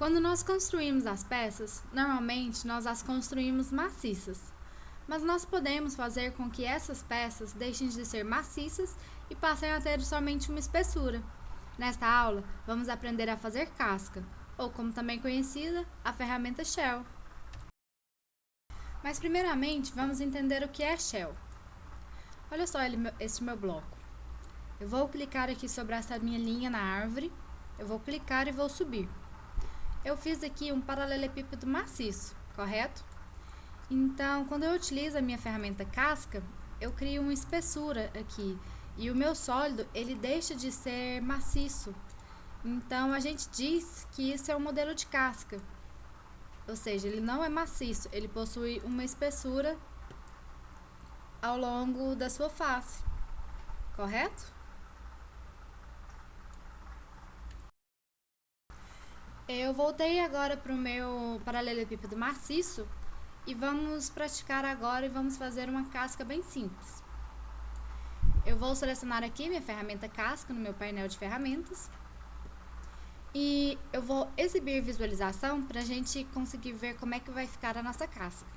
Quando nós construímos as peças, normalmente nós as construímos maciças, mas nós podemos fazer com que essas peças deixem de ser maciças e passem a ter somente uma espessura. Nesta aula, vamos aprender a fazer casca, ou como também conhecida, a ferramenta Shell. Mas primeiramente, vamos entender o que é Shell. Olha só este meu bloco. Eu vou clicar aqui sobre essa minha linha na árvore, eu vou clicar e vou subir. Eu fiz aqui um paralelepípedo maciço, correto? Então, quando eu utilizo a minha ferramenta casca, eu crio uma espessura aqui e o meu sólido ele deixa de ser maciço. Então, a gente diz que isso é um modelo de casca, ou seja, ele não é maciço, ele possui uma espessura ao longo da sua face, correto? Eu voltei agora para o meu paralelepípedo maciço e vamos praticar agora e vamos fazer uma casca bem simples. Eu vou selecionar aqui minha ferramenta casca no meu painel de ferramentas e eu vou exibir visualização para a gente conseguir ver como é que vai ficar a nossa casca.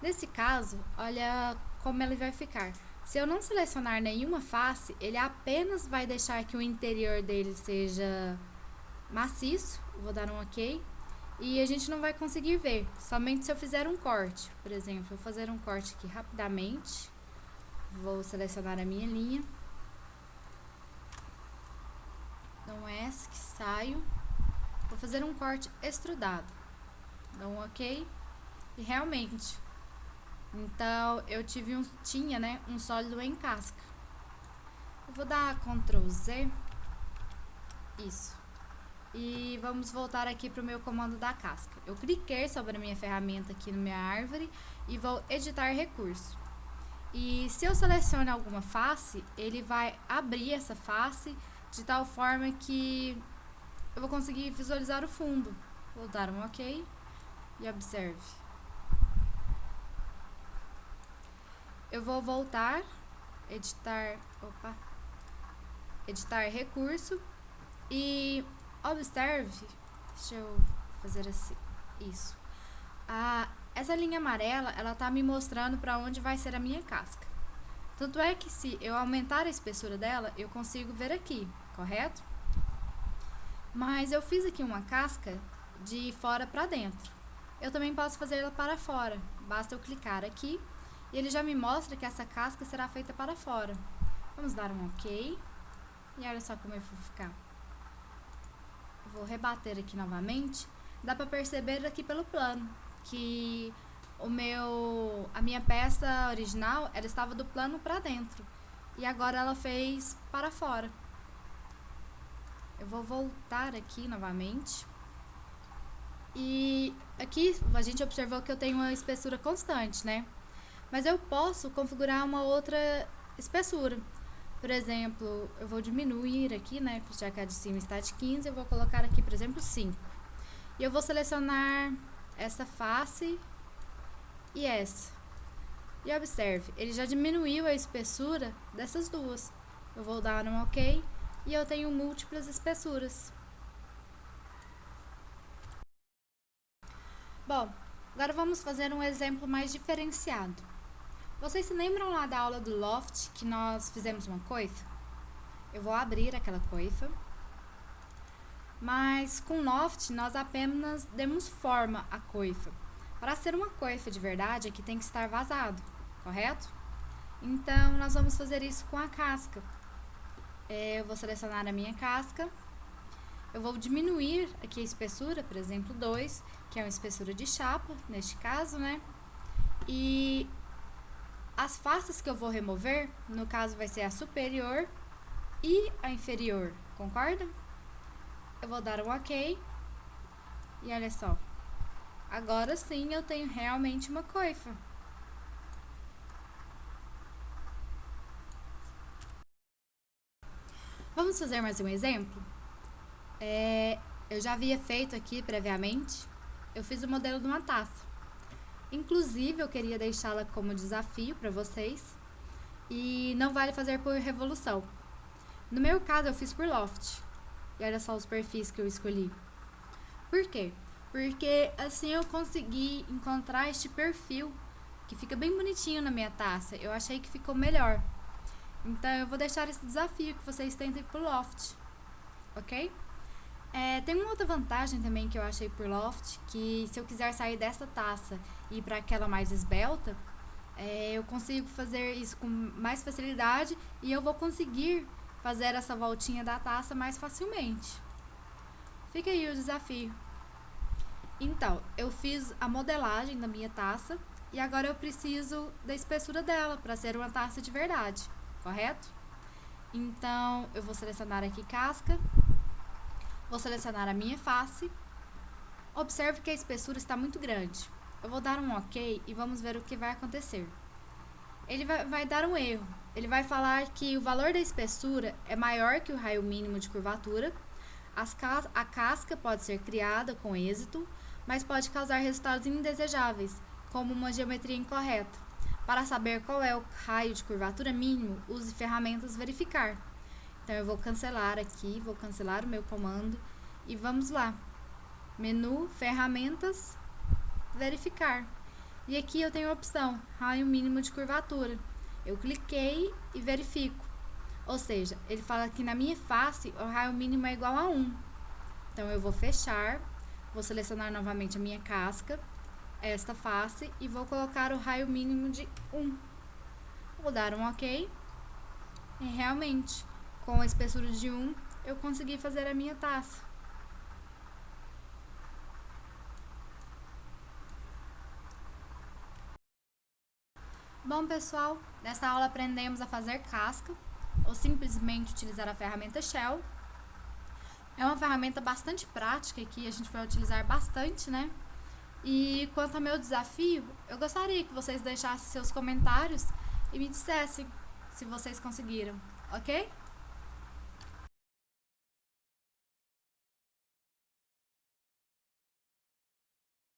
Nesse caso, olha como ela vai ficar. Se eu não selecionar nenhuma face, ele apenas vai deixar que o interior dele seja maciço. Vou dar um OK. E a gente não vai conseguir ver, somente se eu fizer um corte. Por exemplo, eu vou fazer um corte aqui rapidamente. Vou selecionar a minha linha. Dou um ESC, saio. Vou fazer um corte extrudado. Dou um OK. E realmente, então eu tinha um sólido em casca. Eu vou dar Ctrl Z. Isso. E vamos voltar aqui para o meu comando da casca. Eu cliquei sobre a minha ferramenta aqui na minha árvore e vou editar recurso. E se eu seleciono alguma face, ele vai abrir essa face de tal forma que eu vou conseguir visualizar o fundo. Vou dar um OK e observe. Eu vou voltar, editar recurso e observe, deixa eu fazer assim, isso. Essa linha amarela, ela tá me mostrando para onde vai ser a minha casca. Tanto é que se eu aumentar a espessura dela, eu consigo ver aqui, correto? Mas eu fiz aqui uma casca de fora para dentro. Eu também posso fazer ela para fora. Basta eu clicar aqui e ele já me mostra que essa casca será feita para fora. Vamos dar um OK. E olha só como vai ficar. Vou rebater aqui novamente. Dá para perceber aqui pelo plano que a minha peça original ela estava do plano para dentro e agora ela fez para fora. Eu vou voltar aqui novamente e aqui a gente observou que eu tenho uma espessura constante, né? Mas eu posso configurar uma outra espessura. Por exemplo, eu vou diminuir aqui, né? Já que a de cima está de 15, eu vou colocar aqui, por exemplo, 5. E eu vou selecionar essa face e essa. E observe, ele já diminuiu a espessura dessas duas. Eu vou dar um OK e eu tenho múltiplas espessuras. Bom, agora vamos fazer um exemplo mais diferenciado. Vocês se lembram lá da aula do loft que nós fizemos uma coifa? Eu vou abrir aquela coifa. Mas com loft nós apenas demos forma à coifa. Para ser uma coifa de verdade, aqui tem que estar vazado, correto? Então nós vamos fazer isso com a casca. Eu vou selecionar a minha casca. Eu vou diminuir aqui a espessura, por exemplo, 2, que é uma espessura de chapa, neste caso, né? E as faces que eu vou remover, no caso vai ser a superior e a inferior, concorda? Eu vou dar um OK. E olha só. Agora sim eu tenho realmente uma coifa. Vamos fazer mais um exemplo? Eu já havia feito aqui previamente. Eu fiz o modelo de uma taça. Inclusive, eu queria deixá-la como desafio para vocês. E não vale fazer por revolução. No meu caso, eu fiz por loft. E olha só os perfis que eu escolhi. Por quê? Porque assim eu consegui encontrar este perfil que fica bem bonitinho na minha taça. Eu achei que ficou melhor. Então eu vou deixar esse desafio que vocês tentem pro loft, ok? Tem uma outra vantagem também que eu achei por loft, que se eu quiser sair dessa taça e ir para aquela mais esbelta, eu consigo fazer isso com mais facilidade e eu vou conseguir fazer essa voltinha da taça mais facilmente. Fica aí o desafio. Então, eu fiz a modelagem da minha taça e agora eu preciso da espessura dela para ser uma taça de verdade, correto? Então, eu vou selecionar aqui casca, vou selecionar a minha face. Observe que a espessura está muito grande. Eu vou dar um OK e vamos ver o que vai acontecer. Ele vai dar um erro. Ele vai falar que o valor da espessura é maior que o raio mínimo de curvatura. A casca pode ser criada com êxito, mas pode causar resultados indesejáveis, como uma geometria incorreta. Para saber qual é o raio de curvatura mínimo, use ferramentas verificar. Então eu vou cancelar aqui, vou cancelar o meu comando e vamos lá. Menu, ferramentas, verificar. E aqui eu tenho a opção, raio mínimo de curvatura. Eu cliquei e verifico. Ou seja, ele fala que na minha face o raio mínimo é igual a 1. Então eu vou fechar, vou selecionar novamente a minha casca, esta face, e vou colocar o raio mínimo de 1. Vou dar um OK. E realmente, com a espessura de 1, eu consegui fazer a minha taça. Bom, pessoal, nesta aula aprendemos a fazer casca, ou simplesmente utilizar a ferramenta Shell. É uma ferramenta bastante prática que a gente vai utilizar bastante, né? E quanto ao meu desafio, eu gostaria que vocês deixassem seus comentários e me dissessem se vocês conseguiram, ok?